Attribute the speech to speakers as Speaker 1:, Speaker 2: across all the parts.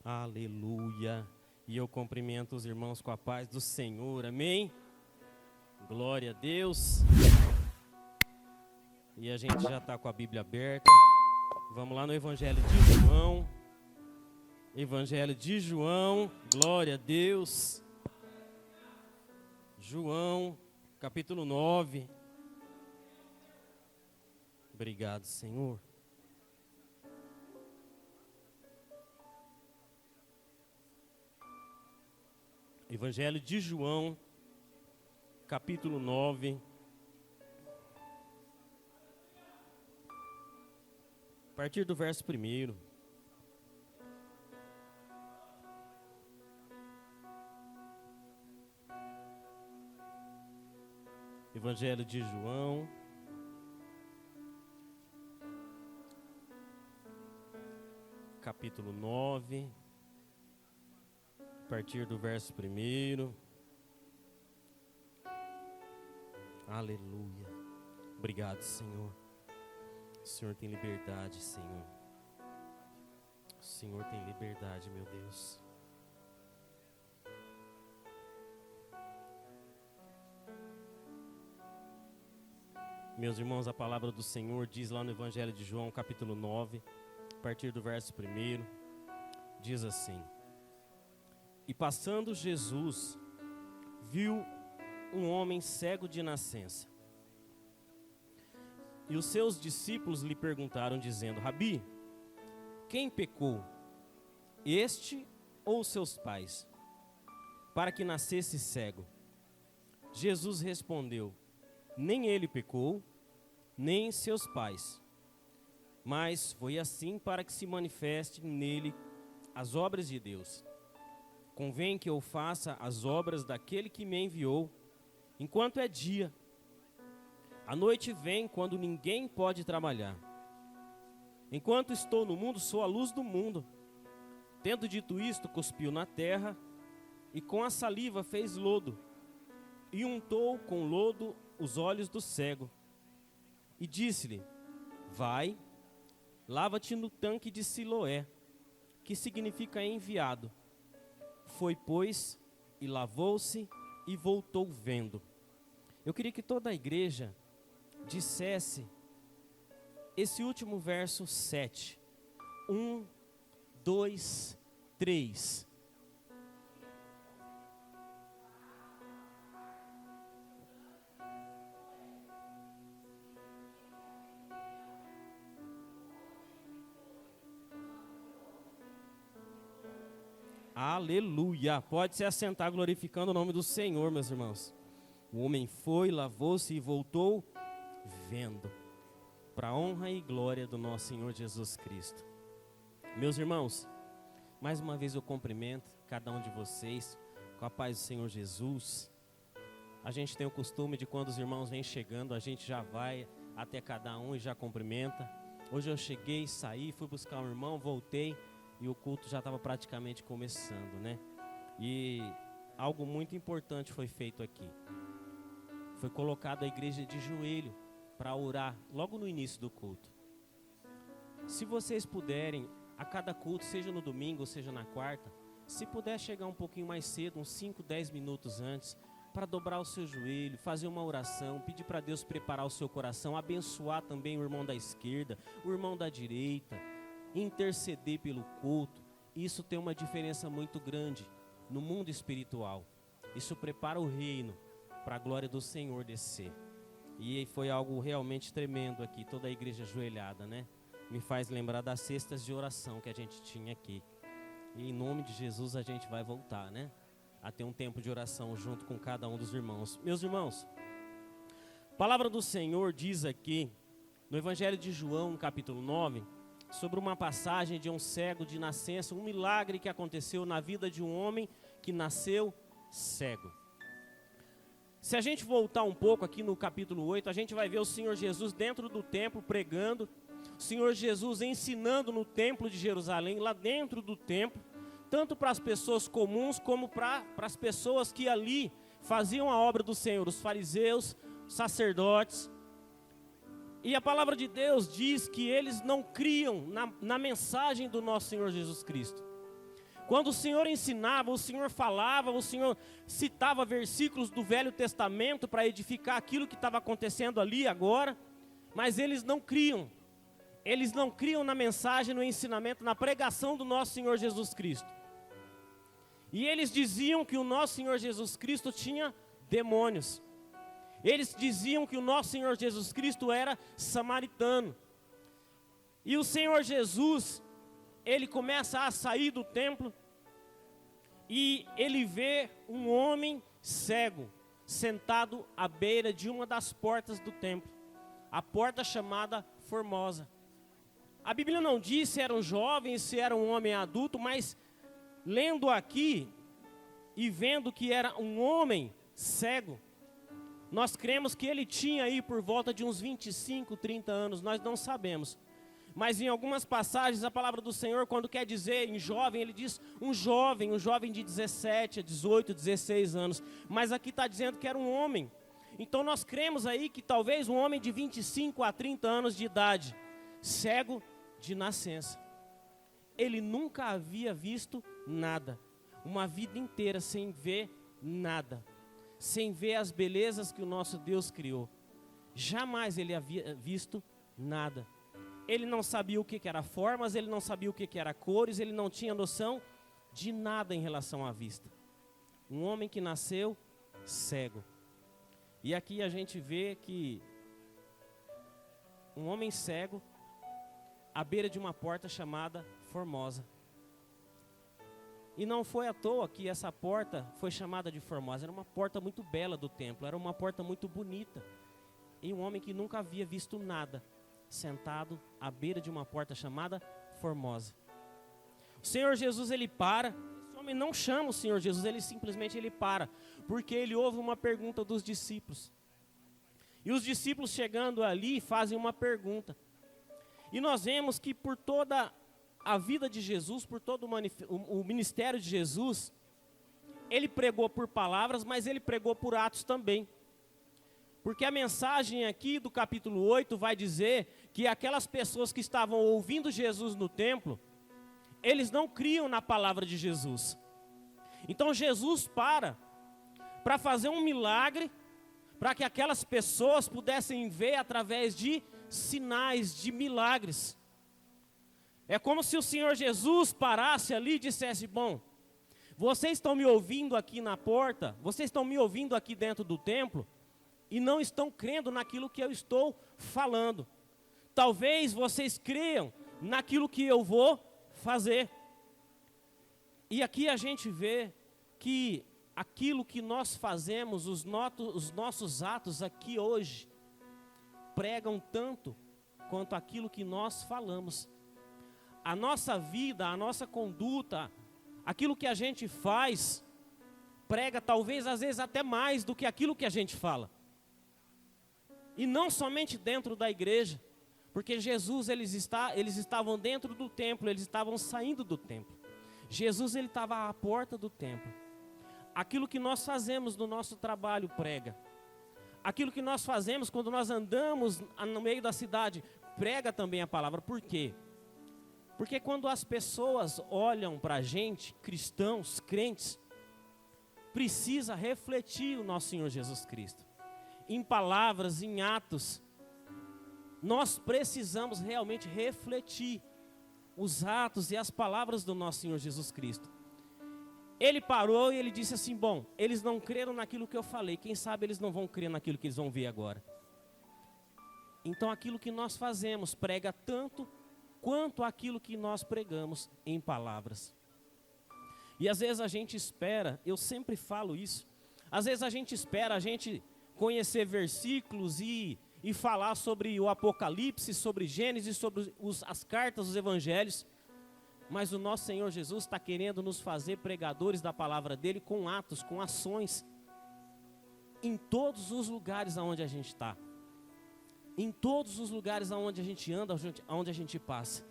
Speaker 1: Aleluia. E eu cumprimento os irmãos com a paz do Senhor. Amém? Glória a Deus. E a gente já está com a Bíblia aberta. Vamos lá no Evangelho de João. Evangelho de João. Glória a Deus. João, capítulo 9. Obrigado, Senhor. Evangelho de João, capítulo 9. A partir do verso 1. Evangelho de João, capítulo 9. A partir do verso 1. Aleluia. Obrigado, Senhor. O Senhor tem liberdade, Senhor. O Senhor tem liberdade, meu Deus. Meus irmãos, a palavra do Senhor diz lá no Evangelho de João, capítulo 9, a partir do verso 1, diz assim: E passando Jesus, viu um homem cego de nascença. E os seus discípulos lhe perguntaram, dizendo: Rabi, quem pecou, este ou seus pais, para que nascesse cego? Jesus respondeu: Nem ele pecou, nem seus pais, mas foi assim para que se manifeste nele as obras de Deus. Convém que eu faça as obras daquele que me enviou, enquanto é dia. A noite vem quando ninguém pode trabalhar. Enquanto estou no mundo, sou a luz do mundo. Tendo dito isto, cuspiu na terra, e com a saliva fez lodo, e untou com lodo os olhos do cego. E disse-lhe: Vai, lava-te no tanque de Siloé, que significa enviado. Foi, pois, e lavou-se e voltou vendo. Eu queria que toda a igreja dissesse esse último verso 7. 1, 2, 3. Aleluia. Pode se assentar glorificando o nome do Senhor, meus irmãos. O homem foi, lavou-se e voltou vendo, para a honra e glória do nosso Senhor Jesus Cristo. Meus irmãos, mais uma vez eu cumprimento cada um de vocês com a paz do Senhor Jesus. A gente tem o costume de, quando os irmãos vêm chegando, a gente já vai até cada um e já cumprimenta. Hoje eu cheguei, saí, fui buscar um irmão, voltei e o culto já estava praticamente começando, né? E algo muito importante foi feito aqui. Foi colocado a igreja de joelho para orar logo no início do culto. Se vocês puderem, a cada culto, seja no domingo ou seja na quarta, se puder chegar um pouquinho mais cedo, uns 5, 10 minutos antes, para dobrar o seu joelho, fazer uma oração, pedir para Deus preparar o seu coração, abençoar também o irmão da esquerda, o irmão da direita, interceder pelo culto. Isso tem uma diferença muito grande no mundo espiritual. Isso prepara o reino para a glória do Senhor descer. E foi algo realmente tremendo aqui, toda a igreja ajoelhada, né? Me faz lembrar das cestas de oração que a gente tinha aqui. E em nome de Jesus a gente vai voltar, né? A ter um tempo de oração junto com cada um dos irmãos. Meus irmãos, a palavra do Senhor diz aqui, no Evangelho de João, capítulo 9, sobre uma passagem de um cego de nascença, um milagre que aconteceu na vida de um homem que nasceu cego. Se a gente voltar um pouco aqui no capítulo 8, a gente vai ver o Senhor Jesus dentro do templo pregando, o Senhor Jesus ensinando no templo de Jerusalém, lá dentro do templo, tanto para as pessoas comuns como para as pessoas que ali faziam a obra do Senhor, os fariseus, sacerdotes. E a palavra de Deus diz que eles não criam na mensagem do nosso Senhor Jesus Cristo. Quando o Senhor ensinava, o Senhor falava, o Senhor citava versículos do Velho Testamento para edificar aquilo que estava acontecendo ali agora, mas eles não criam. Eles não criam na mensagem, no ensinamento, na pregação do nosso Senhor Jesus Cristo. E eles diziam que o nosso Senhor Jesus Cristo tinha demônios. Eles diziam que o nosso Senhor Jesus Cristo era samaritano. E o Senhor Jesus, ele começa a sair do templo e ele vê um homem cego sentado à beira de uma das portas do templo, a porta chamada Formosa. A Bíblia não diz se era um jovem, se era um homem adulto, mas lendo aqui e vendo que era um homem cego, nós cremos que ele tinha aí por volta de uns 25, 30 anos, nós não sabemos. Mas em algumas passagens a palavra do Senhor, quando quer dizer em jovem, ele diz um jovem de 17 a 18, 16 anos. Mas aqui está dizendo que era um homem. Então nós cremos aí que talvez um homem de 25 a 30 anos de idade, cego de nascença. Ele nunca havia visto nada. Uma vida inteira sem ver nada. Sem ver as belezas que o nosso Deus criou. Jamais ele havia visto nada. Ele não sabia o que era formas, ele não sabia o que era cores, ele não tinha noção de nada em relação à vista. Um homem que nasceu cego. E aqui a gente vê que um homem cego à beira de uma porta chamada Formosa. E não foi à toa que essa porta foi chamada de Formosa. Era uma porta muito bela do templo, era uma porta muito bonita. E um homem que nunca havia visto nada, sentado à beira de uma porta chamada Formosa. O Senhor Jesus, ele para. Esse homem não chama o Senhor Jesus, ele simplesmente para, porque ele ouve uma pergunta dos discípulos. E os discípulos chegando ali fazem uma pergunta. E nós vemos que por toda a vida de Jesus, por todo o ministério de Jesus, ele pregou por palavras, mas ele pregou por atos também. Porque a mensagem aqui do capítulo 8 vai dizer que aquelas pessoas que estavam ouvindo Jesus no templo, eles não criam na palavra de Jesus. Então Jesus para fazer um milagre, para que aquelas pessoas pudessem ver através de sinais, de milagres. É como se o Senhor Jesus parasse ali e dissesse: bom, vocês estão me ouvindo aqui na porta, vocês estão me ouvindo aqui dentro do templo, e não estão crendo naquilo que eu estou falando. Talvez vocês creiam naquilo que eu vou fazer. E aqui a gente vê que aquilo que nós fazemos, os nossos atos aqui hoje, pregam tanto quanto aquilo que nós falamos. A nossa vida, a nossa conduta, aquilo que a gente faz, prega talvez às vezes até mais do que aquilo que a gente fala. E não somente dentro da igreja, porque Jesus, eles estavam dentro do templo, eles estavam saindo do templo. Jesus, ele estava à porta do templo. Aquilo que nós fazemos no nosso trabalho prega. Aquilo que nós fazemos quando nós andamos no meio da cidade, prega também a palavra. Por quê? Porque quando as pessoas olham para a gente, cristãos, crentes, precisa refletir o nosso Senhor Jesus Cristo. Em palavras, em atos, nós precisamos realmente refletir os atos e as palavras do nosso Senhor Jesus Cristo. Ele parou e ele disse assim: bom, eles não creram naquilo que eu falei, quem sabe eles não vão crer naquilo que eles vão ver agora. Então aquilo que nós fazemos prega tanto quanto aquilo que nós pregamos em palavras. E às vezes a gente espera, eu sempre falo isso, às vezes a gente espera conhecer versículos e falar sobre o Apocalipse, sobre Gênesis, sobre as cartas, os evangelhos. Mas o nosso Senhor Jesus está querendo nos fazer pregadores da palavra dele com atos, com ações. Em todos os lugares aonde a gente está. Em todos os lugares aonde a gente anda, aonde a gente passa.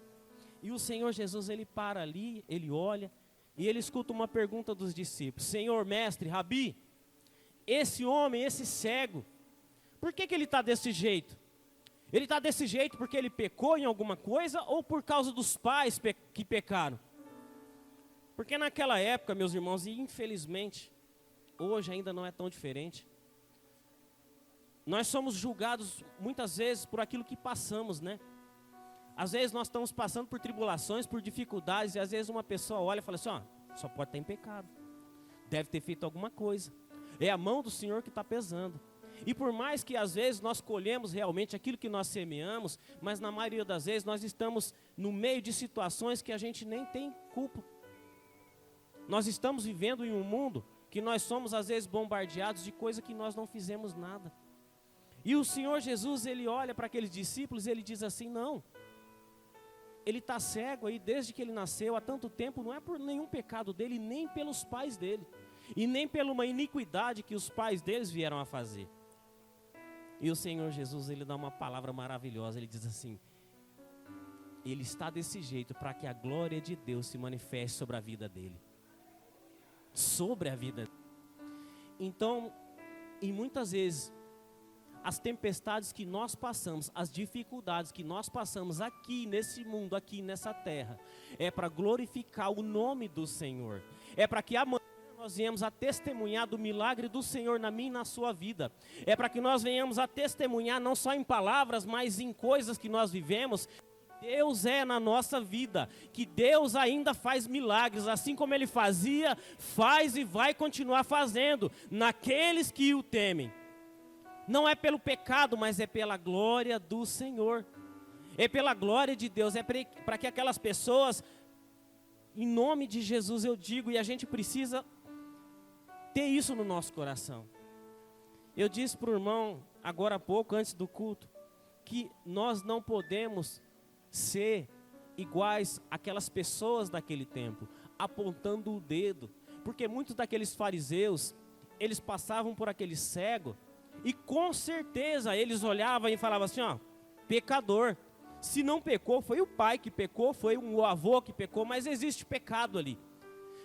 Speaker 1: E o Senhor Jesus, ele para ali, ele olha e ele escuta uma pergunta dos discípulos: Senhor, mestre, Rabi, esse homem, esse cego, por que ele está desse jeito? Ele está desse jeito porque ele pecou em alguma coisa ou por causa dos pais que pecaram? Porque naquela época, meus irmãos, e infelizmente, hoje ainda não é tão diferente, nós somos julgados muitas vezes por aquilo que passamos, né? Às vezes nós estamos passando por tribulações, por dificuldades, e às vezes uma pessoa olha e fala assim, ó, só pode estar em pecado, deve ter feito alguma coisa, é a mão do Senhor que está pesando. E por mais que às vezes nós colhemos realmente aquilo que nós semeamos, mas na maioria das vezes nós estamos no meio de situações que a gente nem tem culpa. Nós estamos vivendo em um mundo que nós somos às vezes bombardeados de coisa que nós não fizemos nada. E o Senhor Jesus, ele olha para aqueles discípulos e ele diz assim, não, ele está cego aí desde que ele nasceu há tanto tempo, não é por nenhum pecado dele, nem pelos pais dele, e nem pela uma iniquidade que os pais deles vieram a fazer. E o Senhor Jesus, ele dá uma palavra maravilhosa, ele diz assim, ele está desse jeito para que a glória de Deus se manifeste sobre a vida dele. Sobre a vida dele. Então, e muitas vezes, as tempestades que nós passamos, as dificuldades que nós passamos aqui nesse mundo, aqui nessa terra, é para glorificar o nome do Senhor. É para que amanhã nós venhamos a testemunhar do milagre do Senhor na minha e na sua vida. É para que nós venhamos a testemunhar não só em palavras, mas em coisas que nós vivemos. Deus é na nossa vida, que Deus ainda faz milagres, assim como Ele fazia, faz e vai continuar fazendo, naqueles que o temem. Não é pelo pecado, mas é pela glória do Senhor. É pela glória de Deus, é para que aquelas pessoas, em nome de Jesus eu digo, e a gente precisa ter isso no nosso coração. Eu disse para o irmão, agora há pouco, antes do culto, que nós não podemos ser iguais àquelas pessoas daquele tempo, apontando o dedo, porque muitos daqueles fariseus, eles passavam por aquele cego, e com certeza eles olhavam e falavam assim, ó, pecador, se não pecou, foi o pai que pecou, foi o avô que pecou, mas existe pecado ali.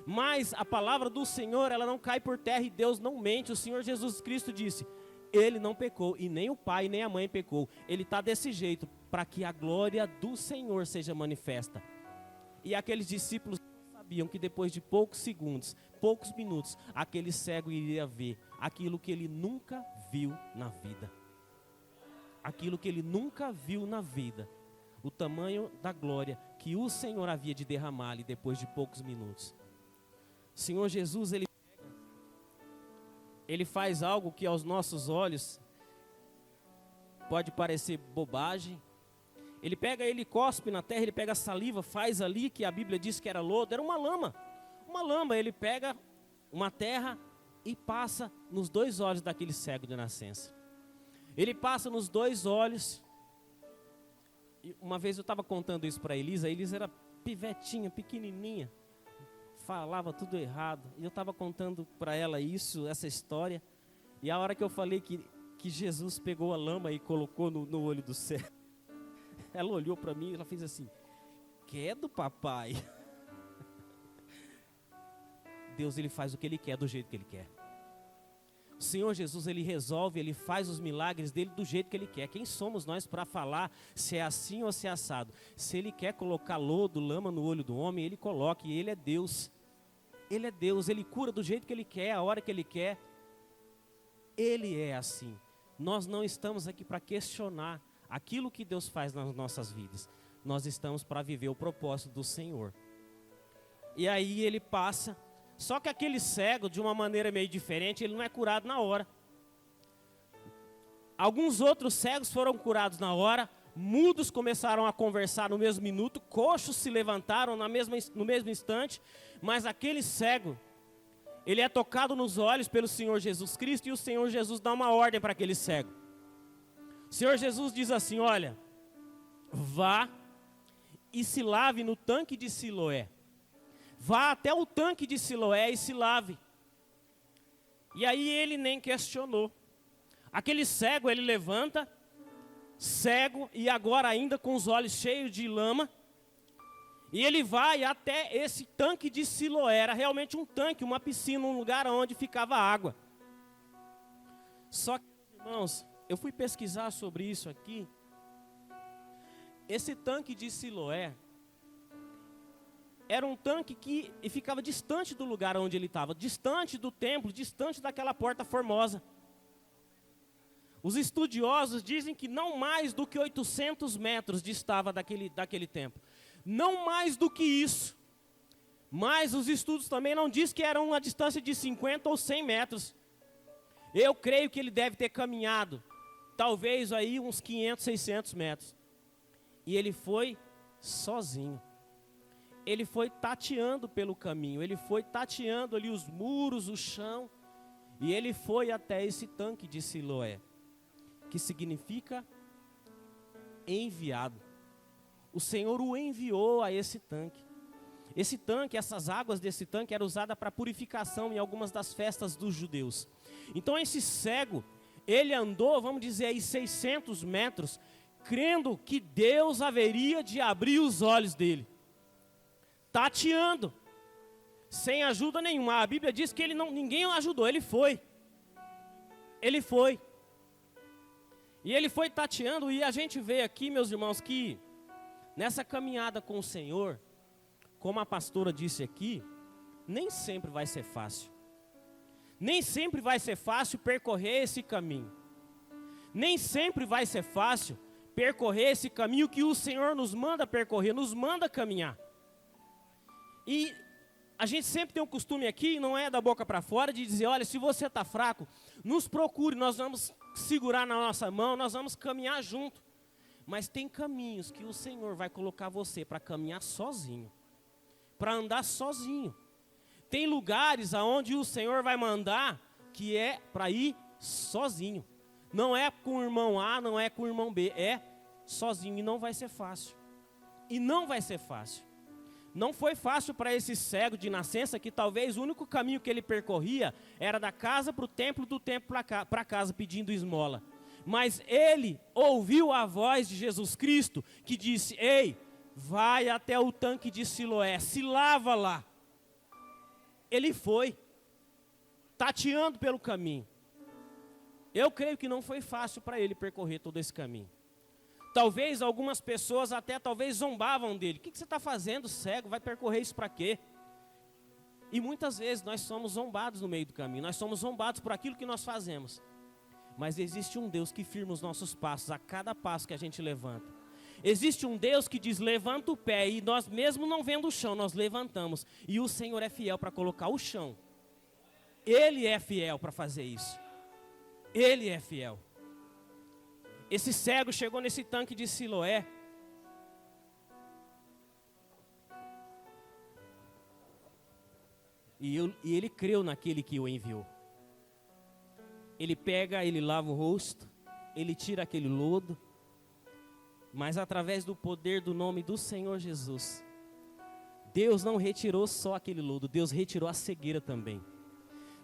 Speaker 1: Mas a palavra do Senhor, ela não cai por terra e Deus não mente. O Senhor Jesus Cristo disse, ele não pecou e nem o pai nem a mãe pecou. Ele está desse jeito para que a glória do Senhor seja manifesta. E aqueles discípulos sabiam que depois de poucos segundos, poucos minutos, aquele cego iria ver aquilo que ele nunca viu na vida. Aquilo que ele nunca viu na vida. O tamanho da glória que o Senhor havia de derramar ali depois de poucos minutos. O Senhor Jesus, ele faz algo que aos nossos olhos pode parecer bobagem. Ele cospe na terra, ele pega a saliva, faz ali, que a Bíblia diz que era lodo, era uma lama. Uma lama, ele pega uma terra e passa nos 2 olhos daquele cego de nascença. Ele passa nos 2 olhos. E uma vez eu estava contando isso para a Elisa era pivetinha, pequenininha. Falava tudo errado, e eu estava contando para ela essa história, e a hora que eu falei que Jesus pegou a lama e colocou no olho do céu, ela olhou para mim e ela fez assim, quer do papai? Deus, ele faz o que ele quer, do jeito que ele quer. O Senhor Jesus, ele resolve, ele faz os milagres dele do jeito que ele quer. Quem somos nós para falar se é assim ou se é assado? Se ele quer colocar lodo, lama no olho do homem, ele coloca, e ele é Deus. Ele é Deus, ele cura do jeito que ele quer, a hora que ele quer. Ele é assim. Nós não estamos aqui para questionar aquilo que Deus faz nas nossas vidas. Nós estamos para viver o propósito do Senhor. E aí ele passa. Só que aquele cego, de uma maneira meio diferente, ele não é curado na hora. Alguns outros cegos foram curados na hora. Mudos começaram a conversar no mesmo minuto, coxos se levantaram no mesmo instante, mas aquele cego, ele é tocado nos olhos pelo Senhor Jesus Cristo, e o Senhor Jesus dá uma ordem para aquele cego. O Senhor Jesus diz assim, olha, vá e se lave no tanque de Siloé. Vá até o tanque de Siloé e se lave. E aí ele nem questionou. Aquele cego, ele levanta, cego e agora ainda com os olhos cheios de lama, e ele vai até esse tanque de Siloé. Era realmente um tanque, uma piscina, um lugar onde ficava água. Só que, irmãos, eu fui pesquisar sobre isso aqui. Esse tanque de Siloé, era um tanque que ficava distante do lugar onde ele estava, distante do templo, distante daquela porta formosa. Os estudiosos dizem que não mais do que 800 metros distava daquele templo. Não mais do que isso. Mas os estudos também não dizem que era uma distância de 50 ou 100 metros. Eu creio que ele deve ter caminhado, talvez aí uns 500, 600 metros. E ele foi sozinho. Ele foi tateando pelo caminho, ele foi tateando ali os muros, o chão. E ele foi até esse tanque de Siloé, que significa enviado. O Senhor o enviou a esse tanque. Esse tanque, essas águas desse tanque eram usadas para purificação em algumas das festas dos judeus. Então esse cego, ele andou, vamos dizer aí, 600 metros, crendo que Deus haveria de abrir os olhos dele. Tateando, sem ajuda nenhuma. A Bíblia diz que ninguém o ajudou, ele foi. Ele foi. E ele foi tateando, e a gente vê aqui, meus irmãos, que nessa caminhada com o Senhor, como a pastora disse aqui, nem sempre vai ser fácil. Nem sempre vai ser fácil percorrer esse caminho. Nem sempre vai ser fácil percorrer esse caminho que o Senhor nos manda percorrer, nos manda caminhar. E a gente sempre tem um costume aqui, não é da boca para fora, de dizer, olha, se você está fraco, nos procure, nós vamos segurar na nossa mão, nós vamos caminhar junto. Mas tem caminhos que o Senhor vai colocar você para caminhar sozinho, para andar sozinho. Tem lugares aonde o Senhor vai mandar que é para ir sozinho. Não é com o irmão A, não é com o irmão B, é sozinho, e não vai ser fácil. E não vai ser fácil. Não foi fácil para esse cego de nascença, que talvez o único caminho que ele percorria era da casa para o templo, do templo para casa, pedindo esmola. Mas ele ouviu a voz de Jesus Cristo, que disse, ei, vai até o tanque de Siloé, se lava lá. Ele foi, tateando pelo caminho. Eu creio que não foi fácil para ele percorrer todo esse caminho. Talvez algumas pessoas até talvez zombavam dele. O que você está fazendo, cego? Vai percorrer isso para quê? E muitas vezes nós somos zombados no meio do caminho. Nós somos zombados por aquilo que nós fazemos. Mas existe um Deus que firma os nossos passos a cada passo que a gente levanta. Existe um Deus que diz, levanta o pé, e nós mesmo não vendo o chão, nós levantamos. E o Senhor é fiel para colocar o chão. Ele é fiel para fazer isso. Ele é fiel. Esse cego chegou nesse tanque de Siloé. E ele creu naquele que o enviou. Ele pega, ele lava o rosto, ele tira aquele lodo, mas através do poder do nome do Senhor Jesus, Deus não retirou só aquele lodo, Deus retirou a cegueira também.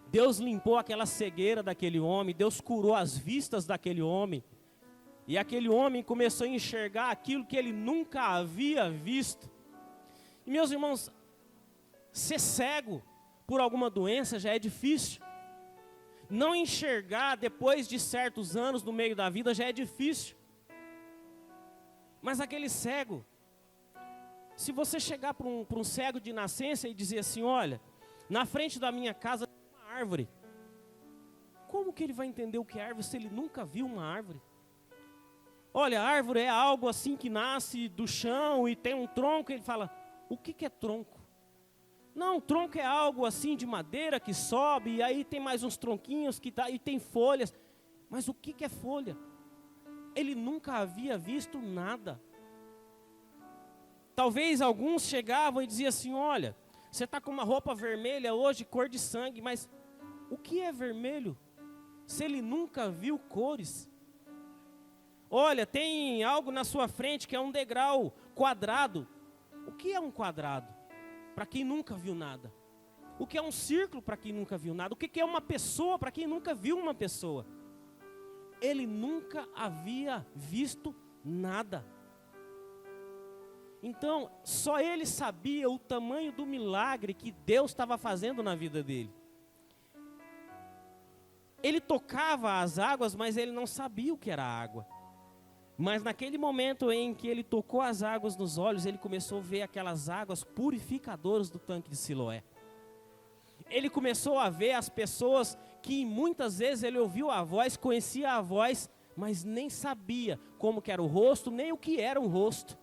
Speaker 1: Deus limpou aquela cegueira daquele homem, Deus curou as vistas daquele homem, e aquele homem começou a enxergar aquilo que ele nunca havia visto. E meus irmãos, ser cego por alguma doença já é difícil. Não enxergar depois de certos anos no meio da vida já é difícil. Mas aquele cego, se você chegar para um cego de nascença e dizer assim, olha, na frente da minha casa tem uma árvore. Como que ele vai entender o que é árvore se ele nunca viu uma árvore? Olha, a árvore é algo assim que nasce do chão e tem um tronco. Ele fala, o que é tronco? Não, tronco é algo assim de madeira que sobe, e aí tem mais uns tronquinhos e tem folhas. Mas o que é folha? Ele nunca havia visto nada. Talvez alguns chegavam e diziam assim, olha, você está com uma roupa vermelha hoje, cor de sangue, mas o que é vermelho? Se ele nunca viu cores. Olha, tem algo na sua frente que é um degrau quadrado. O que é um quadrado? Para quem nunca viu nada. O que é um círculo para quem nunca viu nada? O que é uma pessoa para quem nunca viu uma pessoa? Ele nunca havia visto nada. Então, só ele sabia o tamanho do milagre que Deus estava fazendo na vida dele. Ele tocava as águas, mas ele não sabia o que era água. Mas naquele momento em que ele tocou as águas nos olhos, ele começou a ver aquelas águas purificadoras do tanque de Siloé. Ele começou a ver as pessoas que muitas vezes ele ouviu a voz, conhecia a voz, mas nem sabia como que era o rosto, nem o que era um rosto.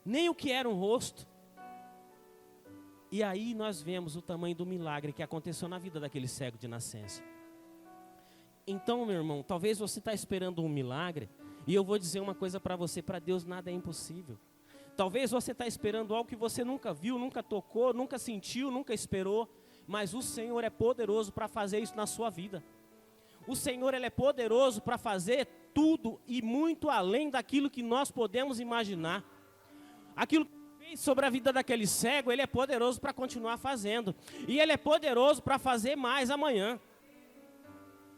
Speaker 1: Nem o que era um rosto. E aí nós vemos o tamanho do milagre que aconteceu na vida daquele cego de nascença. Então, meu irmão, talvez você está esperando um milagre, e eu vou dizer uma coisa para você, para Deus nada é impossível. Talvez você está esperando algo que você nunca viu, nunca tocou, nunca sentiu, nunca esperou, mas o Senhor é poderoso para fazer isso na sua vida. O Senhor, Ele é poderoso para fazer tudo e muito além daquilo que nós podemos imaginar. Aquilo que Ele fez sobre a vida daquele cego, Ele é poderoso para continuar fazendo. E Ele é poderoso para fazer mais amanhã.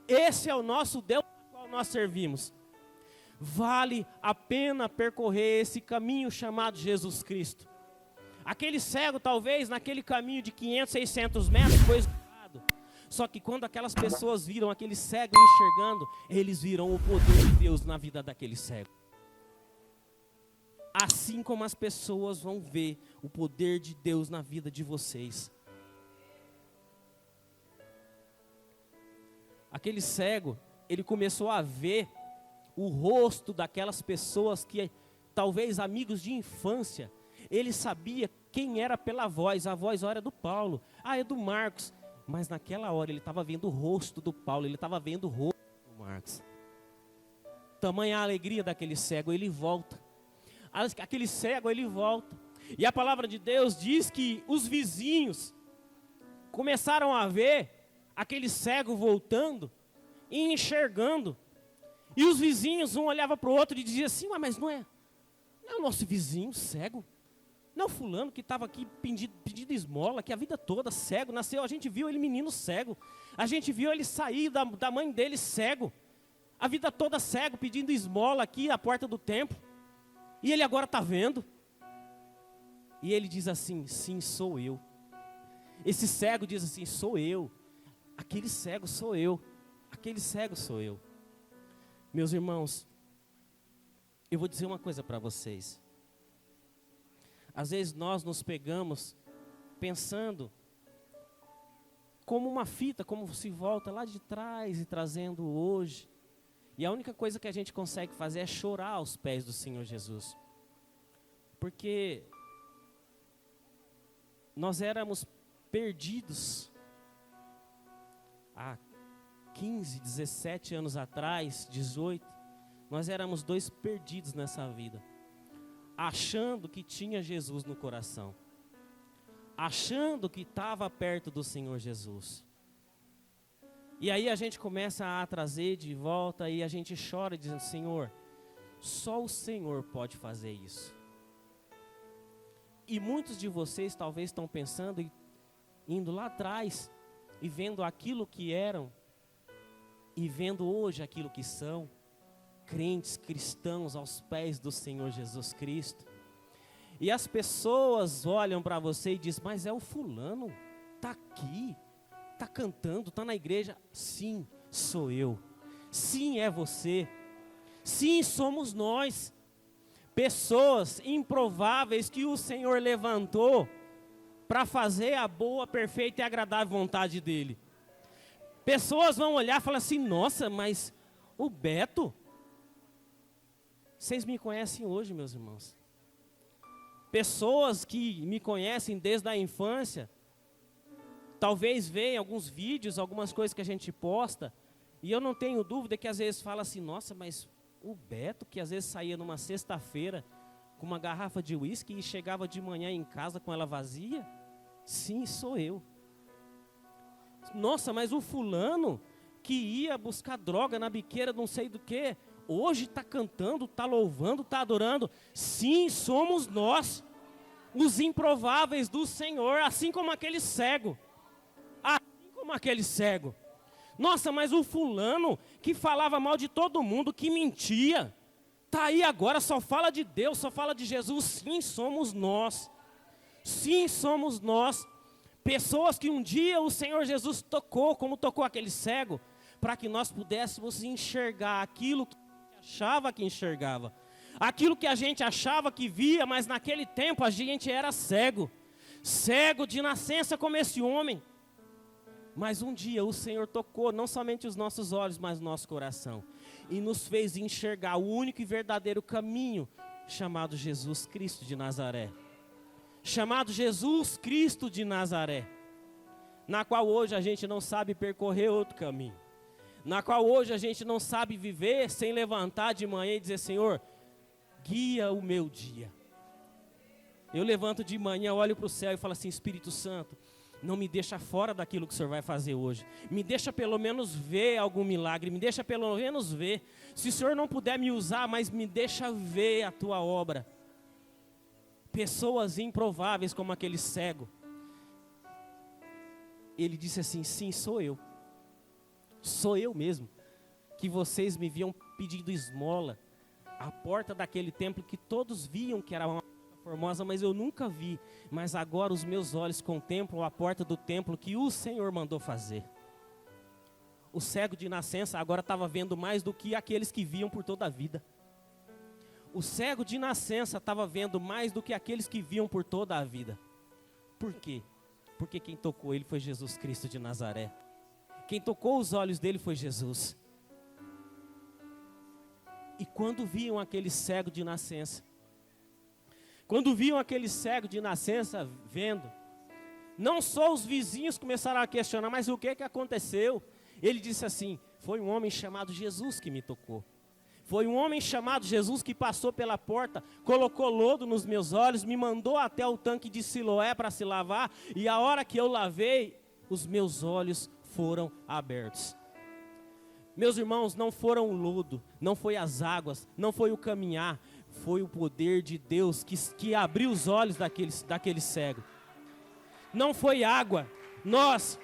Speaker 1: Esse é o nosso Deus ao qual nós servimos. Vale a pena percorrer esse caminho chamado Jesus Cristo. Aquele cego, talvez, naquele caminho de 500, 600 metros, foi isolado. Só que quando aquelas pessoas viram aquele cego enxergando, eles viram o poder de Deus na vida daquele cego. Assim como as pessoas vão ver o poder de Deus na vida de vocês. Aquele cego, ele começou a ver o rosto daquelas pessoas que, talvez amigos de infância, ele sabia quem era pela voz. A voz era do Paulo, é do Marcos. Mas naquela hora ele estava vendo o rosto do Paulo, ele estava vendo o rosto do Marcos. Tamanha a alegria daquele cego, ele volta. Aquele cego, ele volta. E a palavra de Deus diz que os vizinhos começaram a ver aquele cego voltando e enxergando. E os vizinhos, um olhava para o outro e dizia assim, mas não é o nosso vizinho cego? Não é o fulano que estava aqui pedindo esmola, que a vida toda cego, nasceu, a gente viu ele menino cego, a gente viu ele sair da mãe dele cego, a vida toda cego, pedindo esmola aqui à porta do templo, e ele agora está vendo. E ele diz assim, sim, sou eu. Esse cego diz assim, sou eu. Aquele cego sou eu. Aquele cego sou eu. Meus irmãos, eu vou dizer uma coisa para vocês. Às vezes nós nos pegamos pensando como uma fita, como se volta lá de trás e trazendo hoje. E a única coisa que a gente consegue fazer é chorar aos pés do Senhor Jesus. Porque nós éramos perdidos há 15, 17 anos atrás, 18, nós éramos dois perdidos nessa vida, achando que tinha Jesus no coração, achando que estava perto do Senhor Jesus. E aí a gente começa a trazer de volta e a gente chora dizendo, Senhor, só o Senhor pode fazer isso. E muitos de vocês talvez estão pensando, indo lá atrás e vendo aquilo que eram, e vendo hoje aquilo que são, crentes cristãos aos pés do Senhor Jesus Cristo. E as pessoas olham para você e dizem, mas é o fulano, está aqui, está cantando, está na igreja. Sim, sou eu. Sim, é você. Sim, somos nós. Pessoas improváveis que o Senhor levantou para fazer a boa, perfeita e agradável vontade dEle. Pessoas vão olhar e falar assim, nossa, mas o Beto, vocês me conhecem hoje, meus irmãos. Pessoas que me conhecem desde a infância, talvez vejam alguns vídeos, algumas coisas que a gente posta, e eu não tenho dúvida que às vezes fala assim, nossa, mas o Beto, que às vezes saía numa sexta-feira com uma garrafa de uísque e chegava de manhã em casa com ela vazia, sim, sou eu. Nossa, mas o fulano que ia buscar droga na biqueira não sei do que, hoje está cantando, está louvando, está adorando. Sim, somos nós, os improváveis do Senhor, assim como aquele cego. Assim como aquele cego. Nossa, mas o fulano que falava mal de todo mundo, que mentia, está aí agora, só fala de Deus, só fala de Jesus. Sim, somos nós. Sim, somos nós. Pessoas que um dia o Senhor Jesus tocou, como tocou aquele cego, para que nós pudéssemos enxergar aquilo que achava que enxergava, aquilo que a gente achava que via, mas naquele tempo a gente era cego, cego de nascença como esse homem. Mas um dia o Senhor tocou não somente os nossos olhos, mas o nosso coração, e nos fez enxergar o único e verdadeiro caminho, chamado Jesus Cristo de Nazaré. Chamado Jesus Cristo de Nazaré, na qual hoje a gente não sabe percorrer outro caminho, na qual hoje a gente não sabe viver sem levantar de manhã e dizer: Senhor, guia o meu dia. Eu levanto de manhã, olho para o céu e falo assim: Espírito Santo, não me deixa fora daquilo que o Senhor vai fazer hoje. Me deixa pelo menos ver algum milagre, me deixa pelo menos ver. Se o Senhor não puder me usar, mas me deixa ver a tua obra. Pessoas improváveis como aquele cego. Ele disse assim: sim, sou eu. Sou eu mesmo, que vocês me viam pedindo esmola à porta daquele templo que todos viam que era uma formosa, mas eu nunca vi. Mas agora os meus olhos contemplam a porta do templo que o Senhor mandou fazer. O cego de nascença agora estava vendo mais do que aqueles que viam por toda a vida. O cego de nascença estava vendo mais do que aqueles que viam por toda a vida. Por quê? Porque quem tocou ele foi Jesus Cristo de Nazaré. Quem tocou os olhos dele foi Jesus. E quando viam aquele cego de nascença, vendo, não só os vizinhos começaram a questionar: mas o que aconteceu? Ele disse assim: foi um homem chamado Jesus que me tocou. Foi um homem chamado Jesus que passou pela porta, colocou lodo nos meus olhos, me mandou até o tanque de Siloé para se lavar, e a hora que eu lavei, os meus olhos foram abertos. Meus irmãos, não foram o lodo, não foi as águas, não foi o caminhar, foi o poder de Deus que abriu os olhos daquele cego. Não foi água. Nós,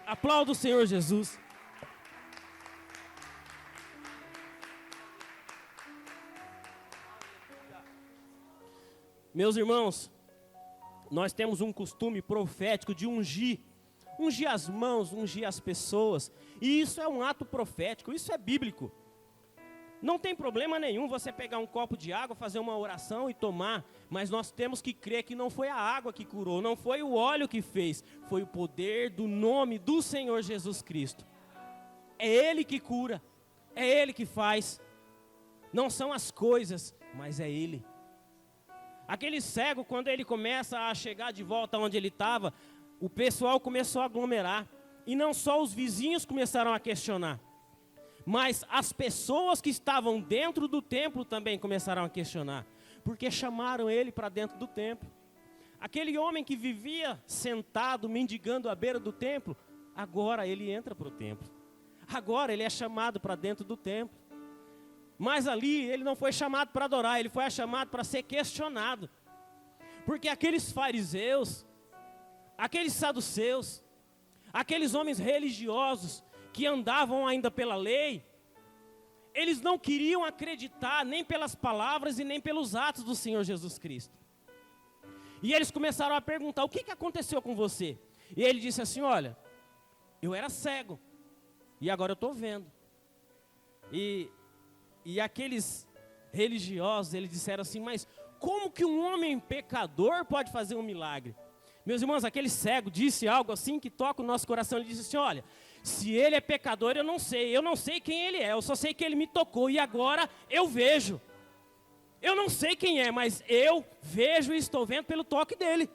Speaker 1: aplauda o Senhor Jesus. Meus irmãos, nós temos um costume profético de ungir as mãos, ungir as pessoas, e isso é um ato profético, isso é bíblico. Não tem problema nenhum você pegar um copo de água, fazer uma oração e tomar, mas nós temos que crer que não foi a água que curou, não foi o óleo que fez, foi o poder do nome do Senhor Jesus Cristo. É Ele que cura, é Ele que faz, não são as coisas, mas é Ele. Aquele cego, quando ele começa a chegar de volta onde ele estava, o pessoal começou a aglomerar, e não só os vizinhos começaram a questionar, mas as pessoas que estavam dentro do templo também começaram a questionar, porque chamaram ele para dentro do templo. Aquele homem que vivia sentado, mendigando à beira do templo, agora ele entra para o templo, agora ele é chamado para dentro do templo. Mas ali ele não foi chamado para adorar, ele foi chamado para ser questionado, porque aqueles fariseus, aqueles saduceus, aqueles homens religiosos que andavam ainda pela lei, eles não queriam acreditar nem pelas palavras e nem pelos atos do Senhor Jesus Cristo. E eles começaram a perguntar: o que aconteceu com você? E ele disse assim: olha, eu era cego e agora eu estou vendo. E aqueles religiosos, eles disseram assim: mas como que um homem pecador pode fazer um milagre? Meus irmãos, aquele cego disse algo assim que toca o nosso coração. Ele disse assim: olha, se ele é pecador, eu não sei quem ele é, eu só sei que ele me tocou e agora eu vejo. Eu não sei quem é, mas eu vejo e estou vendo pelo toque dele.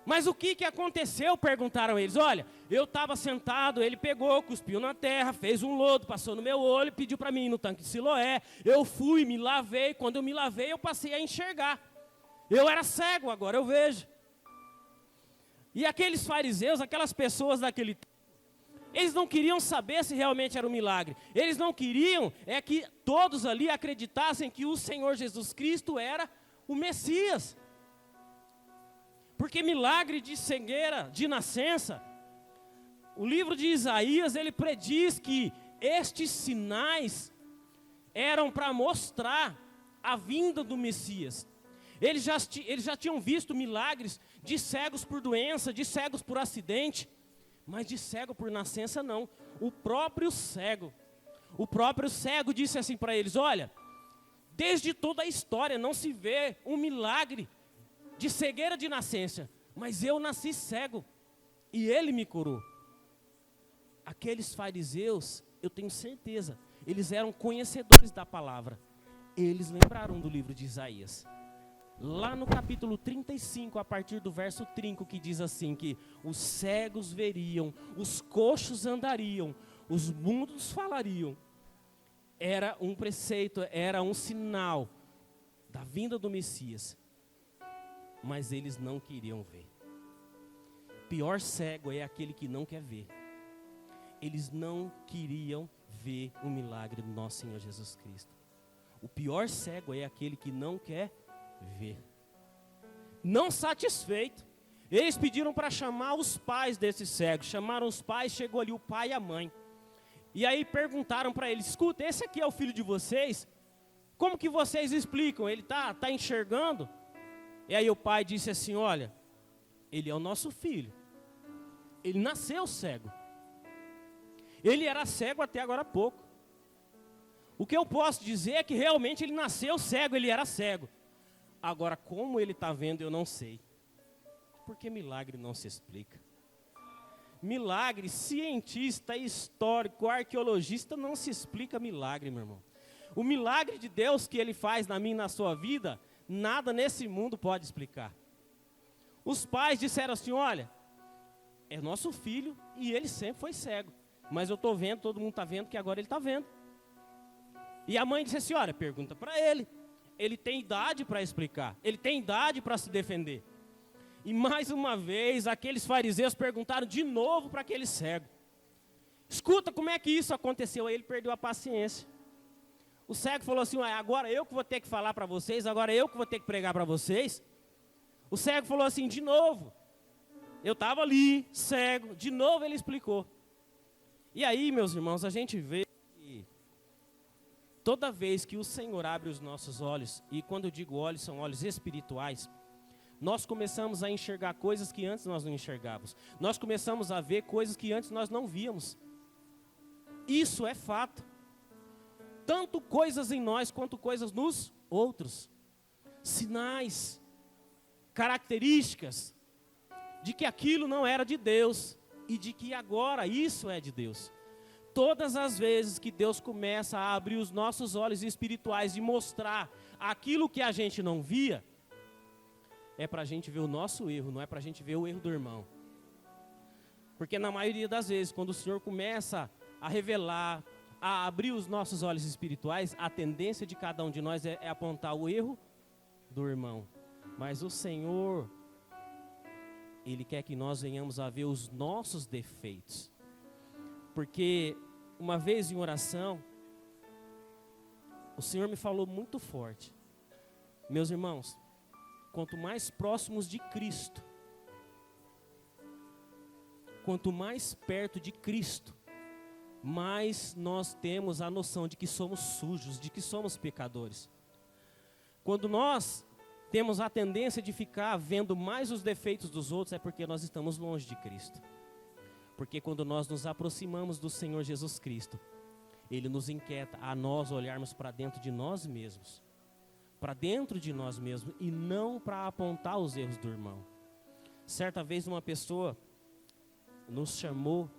Speaker 1: Mas o que aconteceu? Perguntaram eles. Olha, eu estava sentado, ele pegou, cuspiu na terra, fez um lodo, passou no meu olho, pediu para mim ir no tanque de Siloé. Eu fui, me lavei, quando eu me lavei eu passei a enxergar. Eu era cego, agora eu vejo. E aqueles fariseus, aquelas pessoas daquele tempo, eles não queriam saber se realmente era um milagre. Eles não queriam que todos ali acreditassem que o Senhor Jesus Cristo era o Messias. Porque milagre de cegueira, de nascença, o livro de Isaías, ele prediz que estes sinais eram para mostrar a vinda do Messias. Eles já tinham visto milagres de cegos por doença, de cegos por acidente, mas de cego por nascença não. O próprio cego, O próprio cego disse assim para eles: olha, desde toda a história não se vê um milagre de cegueira de nascença, mas eu nasci cego e ele me curou. Aqueles fariseus, eu tenho certeza, eles eram conhecedores da palavra. Eles lembraram do livro de Isaías. Lá no capítulo 35, a partir do verso 30, que diz assim, que os cegos veriam, os coxos andariam, os mudos falariam. Era um preceito, era um sinal da vinda do Messias. Mas eles não queriam ver. Pior cego é aquele que não quer ver. Eles não queriam ver o milagre do nosso Senhor Jesus Cristo. O pior cego é aquele que não quer ver. Não satisfeito, eles pediram para chamar os pais desses cegos. Chamaram os pais, chegou ali o pai e a mãe. E aí perguntaram para eles: escuta, esse aqui é o filho de vocês? Como que vocês explicam? Ele tá enxergando? E aí o pai disse assim: olha, ele é o nosso filho. Ele nasceu cego. Ele era cego até agora há pouco. O que eu posso dizer é que realmente ele nasceu cego, ele era cego. Agora, como ele está vendo, eu não sei. Porque milagre não se explica. Milagre, cientista, histórico, arqueologista, não se explica milagre, meu irmão. O milagre de Deus que ele faz na minha e na sua vida, nada nesse mundo pode explicar. Os pais disseram assim: olha, é nosso filho e ele sempre foi cego. Mas eu estou vendo, todo mundo está vendo que agora ele está vendo. E a mãe disse assim: olha, pergunta para ele. Ele tem idade para explicar. Ele tem idade para se defender. E mais uma vez, aqueles fariseus perguntaram de novo para aquele cego: escuta, como é que isso aconteceu? Aí ele perdeu a paciência. O cego falou assim: agora eu que vou ter que falar para vocês, agora eu que vou ter que pregar para vocês. O cego falou assim: de novo. Eu estava ali, cego, de novo ele explicou. E aí, meus irmãos, a gente vê que toda vez que o Senhor abre os nossos olhos, e quando eu digo olhos, são olhos espirituais, nós começamos a enxergar coisas que antes nós não enxergávamos. Nós começamos a ver coisas que antes nós não víamos. Isso é fato. Tanto coisas em nós, quanto coisas nos outros. Sinais, características de que aquilo não era de Deus e de que agora isso é de Deus. Todas as vezes que Deus começa a abrir os nossos olhos espirituais e mostrar aquilo que a gente não via, é para a gente ver o nosso erro, não é para a gente ver o erro do irmão. Porque na maioria das vezes, quando o Senhor começa a revelar, a abrir os nossos olhos espirituais, a tendência de cada um de nós é apontar o erro do irmão. Mas o Senhor, Ele quer que nós venhamos a ver os nossos defeitos. Porque uma vez em oração, o Senhor me falou muito forte: meus irmãos, quanto mais próximos de Cristo, quanto mais perto de Cristo, mais nós temos a noção de que somos sujos, de que somos pecadores. Quando nós temos a tendência de ficar vendo mais os defeitos dos outros, é porque nós estamos longe de Cristo. Porque quando nós nos aproximamos do Senhor Jesus Cristo, Ele nos inquieta a nós olharmos para dentro de nós mesmos. Para dentro de nós mesmos e não para apontar os erros do irmão. Certa vez uma pessoa nos chamou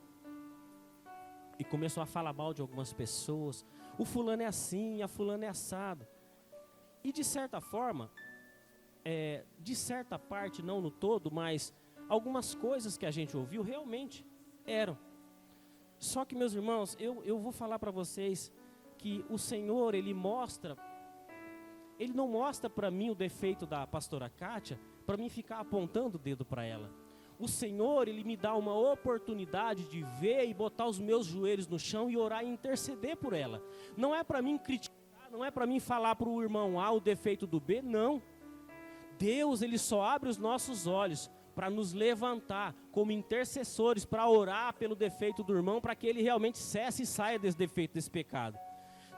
Speaker 1: e começou a falar mal de algumas pessoas. O fulano é assim, a fulana é assado. E de certa forma, de certa parte, não no todo, mas algumas coisas que a gente ouviu realmente eram. Só que, meus irmãos, eu vou falar para vocês que o Senhor, Ele não mostra para mim o defeito da pastora Kátia, para mim ficar apontando o dedo para ela. O Senhor, Ele me dá uma oportunidade de ver e botar os meus joelhos no chão e orar e interceder por ela. Não é para mim criticar, não é para mim falar para o irmão A o defeito do B, não. Deus, Ele só abre os nossos olhos para nos levantar como intercessores, para orar pelo defeito do irmão, para que ele realmente cesse e saia desse defeito, desse pecado.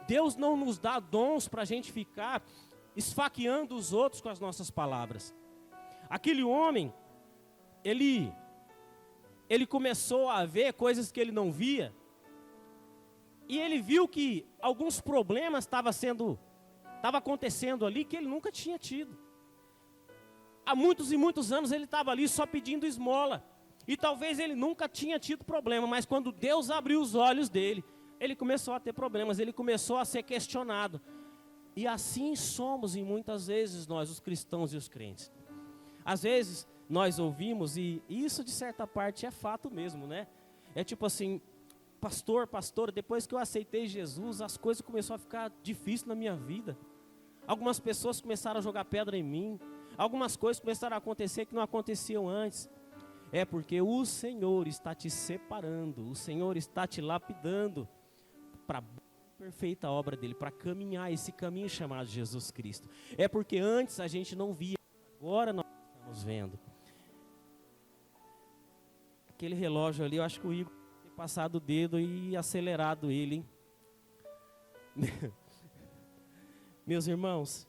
Speaker 1: Deus não nos dá dons para a gente ficar esfaqueando os outros com as nossas palavras. Aquele homem, ele começou a ver coisas que ele não via, E ele viu que alguns problemas estavam acontecendo ali que ele nunca tinha tido. Há muitos e muitos anos ele estava ali só pedindo esmola. E talvez ele nunca tinha tido problema, mas quando Deus abriu os olhos dele, ele começou a ter problemas, ele começou a ser questionado. E assim somos, e muitas vezes nós, os cristãos e os crentes. Às vezes nós ouvimos, e isso de certa parte é fato mesmo, né? É tipo assim, pastor, depois que eu aceitei Jesus, as coisas começaram a ficar difíceis na minha vida. Algumas pessoas começaram a jogar pedra em mim. Algumas coisas começaram a acontecer que não aconteciam antes. É porque o Senhor está te separando, o Senhor está te lapidando para a perfeita obra dele, para caminhar esse caminho chamado Jesus Cristo. É porque antes a gente não via, agora nós estamos vendo. Aquele relógio ali, eu acho que o Igor tem passado o dedo e acelerado ele, hein? Meus irmãos,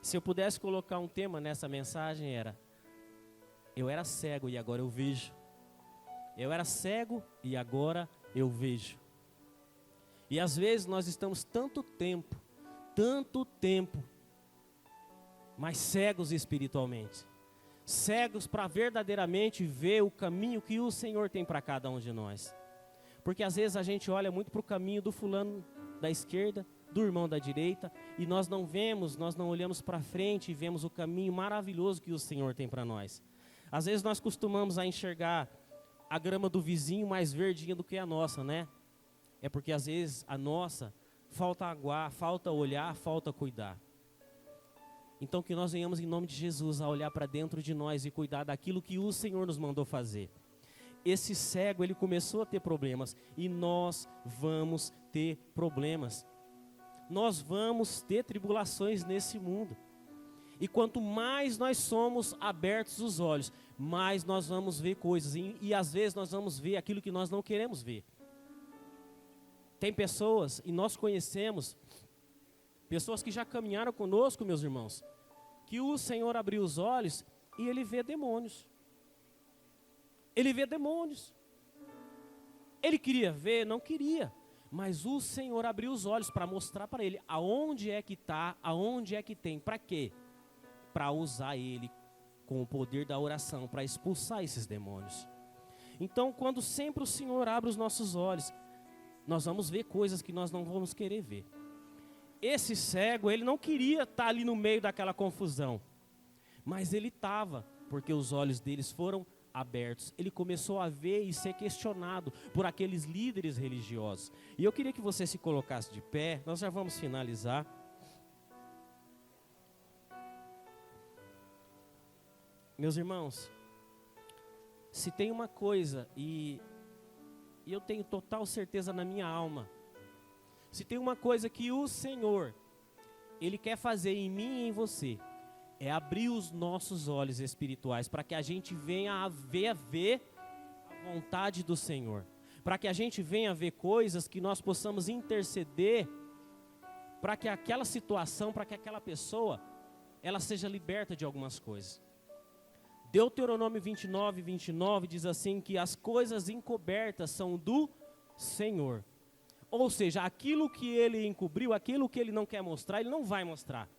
Speaker 1: se eu pudesse colocar um tema nessa mensagem era: eu era cego e agora eu vejo. Eu era cego e agora eu vejo. E às vezes nós estamos tanto tempo, mas cegos espiritualmente. Cegos para verdadeiramente ver o caminho que o Senhor tem para cada um de nós. Porque às vezes a gente olha muito para o caminho do fulano da esquerda, do irmão da direita, e nós não olhamos para frente e vemos o caminho maravilhoso que o Senhor tem para nós. Às vezes nós costumamos a enxergar a grama do vizinho mais verdinha do que a nossa, né? É porque às vezes a nossa falta aguar, falta olhar, falta cuidar. Então que nós venhamos em nome de Jesus a olhar para dentro de nós e cuidar daquilo que o Senhor nos mandou fazer. Esse cego, ele começou a ter problemas e nós vamos ter problemas. Nós vamos ter tribulações nesse mundo. E quanto mais nós somos abertos os olhos, mais nós vamos ver coisas. E às vezes nós vamos ver aquilo que nós não queremos ver. Tem pessoas, e nós conhecemos, pessoas que já caminharam conosco, meus irmãos, que o Senhor abriu os olhos e ele vê demônios. Ele vê demônios. Ele queria ver? Não queria. Mas o Senhor abriu os olhos para mostrar para ele aonde é que está, aonde é que tem, para quê? Para usar ele com o poder da oração, para expulsar esses demônios. Então, quando sempre o Senhor abre os nossos olhos, nós vamos ver coisas que nós não vamos querer ver. Esse cego, ele não queria estar ali no meio daquela confusão, mas ele estava, porque os olhos deles foram abertos. Ele começou a ver e ser questionado por aqueles líderes religiosos. E eu queria que você se colocasse de pé, nós já vamos finalizar. Meus irmãos, se tem uma coisa, e eu tenho total certeza na minha alma, se tem uma coisa que o Senhor, Ele quer fazer em mim e em você, é abrir os nossos olhos espirituais, para que a gente venha a ver a vontade do Senhor, para que a gente venha a ver coisas que nós possamos interceder, para que aquela situação, para que aquela pessoa, ela seja liberta de algumas coisas. Deuteronômio 29 diz assim, que as coisas encobertas são do Senhor. Ou seja, aquilo que ele encobriu, aquilo que ele não quer mostrar, ele não vai mostrar.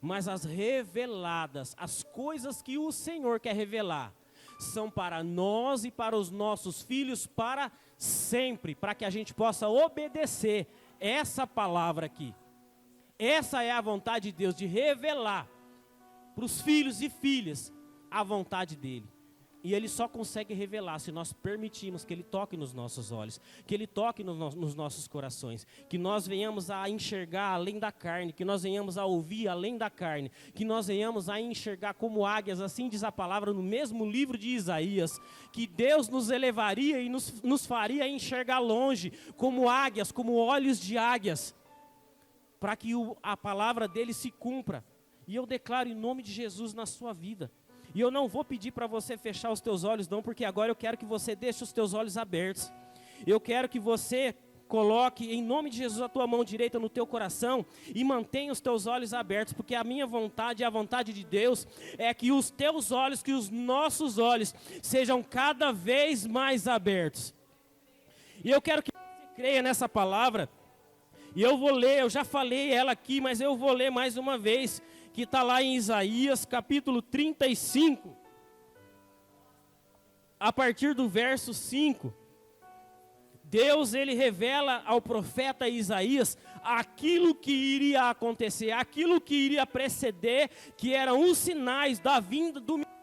Speaker 1: Mas as reveladas, as coisas que o Senhor quer revelar, são para nós e para os nossos filhos para sempre, para que a gente possa obedecer essa palavra aqui. Essa é a vontade de Deus, de revelar para os filhos e filhas a vontade dele. E ele só consegue revelar se nós permitirmos que ele toque nos nossos olhos, que ele toque nos nossos corações, que nós venhamos a enxergar além da carne, que nós venhamos a ouvir além da carne, que nós venhamos a enxergar como águias, assim diz a palavra no mesmo livro de Isaías, que Deus nos elevaria e nos faria enxergar longe, como águias, como olhos de águias, para que a palavra dele se cumpra. E eu declaro em nome de Jesus na sua vida. E eu não vou pedir para você fechar os teus olhos não, porque agora eu quero que você deixe os teus olhos abertos. Eu quero que você coloque em nome de Jesus a tua mão direita no teu coração e mantenha os teus olhos abertos, porque a minha vontade e a vontade de Deus é que os teus olhos, que os nossos olhos sejam cada vez mais abertos. E eu quero que você Creia nessa palavra. E eu vou ler, eu já falei ela aqui, mas eu vou ler mais uma vez, que está lá em Isaías, capítulo 35, a partir do verso 5. Deus, ele revela ao profeta Isaías aquilo que iria acontecer, aquilo que iria preceder, que eram os sinais da vinda do Messias.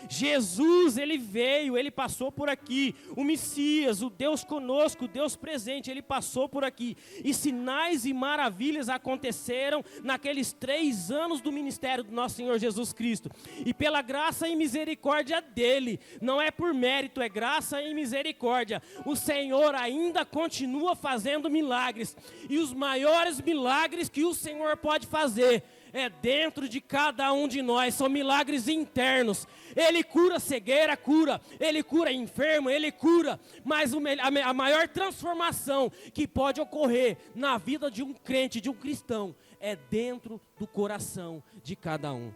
Speaker 1: Jesus, ele veio, ele passou por aqui. O Messias, o Deus conosco, o Deus presente, ele passou por aqui. E sinais e maravilhas aconteceram naqueles 3 anos do ministério do nosso Senhor Jesus Cristo. E pela graça e misericórdia dele, não é por mérito, é graça e misericórdia. O Senhor ainda continua fazendo milagres. E os maiores milagres que o Senhor pode fazer é dentro de cada um de nós, são milagres internos. Ele cura cegueira, cura. Ele cura enfermo, ele cura. Mas a maior transformação que pode ocorrer na vida de um crente, de um cristão, é dentro do coração de cada um.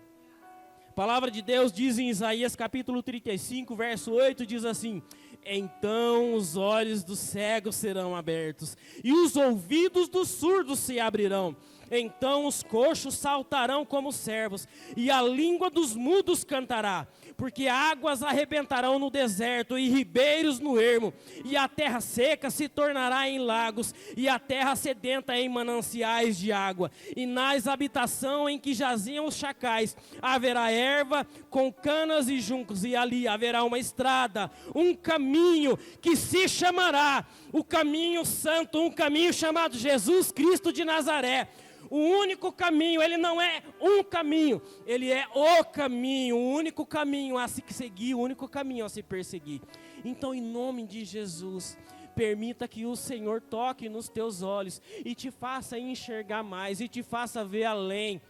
Speaker 1: A palavra de Deus diz em Isaías capítulo 35, verso 8, diz assim: então os olhos dos cegos serão abertos, e os ouvidos dos surdos se abrirão. Então os coxos saltarão como servos, e a língua dos mudos cantará. Porque águas arrebentarão no deserto, e ribeiros no ermo, e a terra seca se tornará em lagos, e a terra sedenta em mananciais de água. E nas habitação em que jaziam os chacais, haverá erva com canas e juncos, e ali haverá uma estrada, um caminho que se chamará o caminho santo, um caminho chamado Jesus Cristo de Nazaré. O único caminho, ele não é um caminho, ele é o caminho, o único caminho a se seguir, o único caminho a se perseguir. Então, em nome de Jesus, permita que o Senhor toque nos teus olhos e te faça enxergar mais, e te faça ver além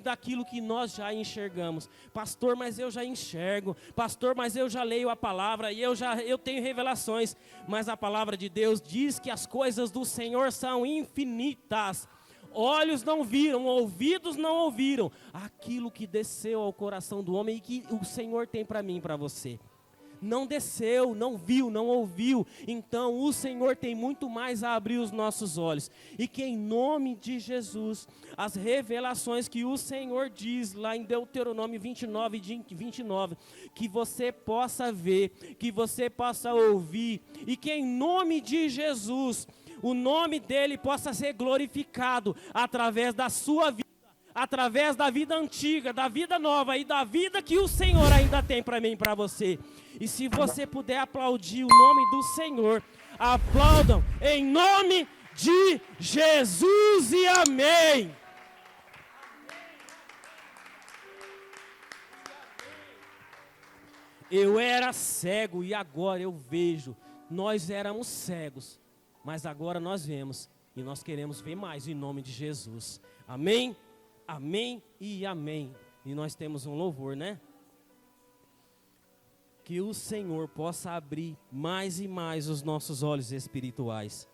Speaker 1: daquilo que nós já enxergamos. Pastor, mas eu já enxergo. Pastor, mas eu já leio a palavra e eu tenho revelações. Mas a palavra de Deus diz que as coisas do Senhor são infinitas. Olhos não viram, ouvidos não ouviram aquilo que desceu ao coração do homem e que o Senhor tem para mim e para você. Não desceu, não viu, não ouviu. Então o Senhor tem muito mais a abrir os nossos olhos. E que em nome de Jesus, as revelações que o Senhor diz lá em Deuteronômio 29, que você possa ver, que você possa ouvir. E que em nome de Jesus, o nome dele possa ser glorificado através da sua vida, através da vida antiga, da vida nova e da vida que o Senhor ainda tem para mim e para você. E se você puder aplaudir o nome do Senhor, aplaudam em nome de Jesus e amém. Eu era cego e agora eu vejo. Nós éramos cegos, mas agora nós vemos e nós queremos ver mais em nome de Jesus. Amém, amém e amém. E nós temos um louvor, né? Que o Senhor possa abrir mais e mais os nossos olhos espirituais.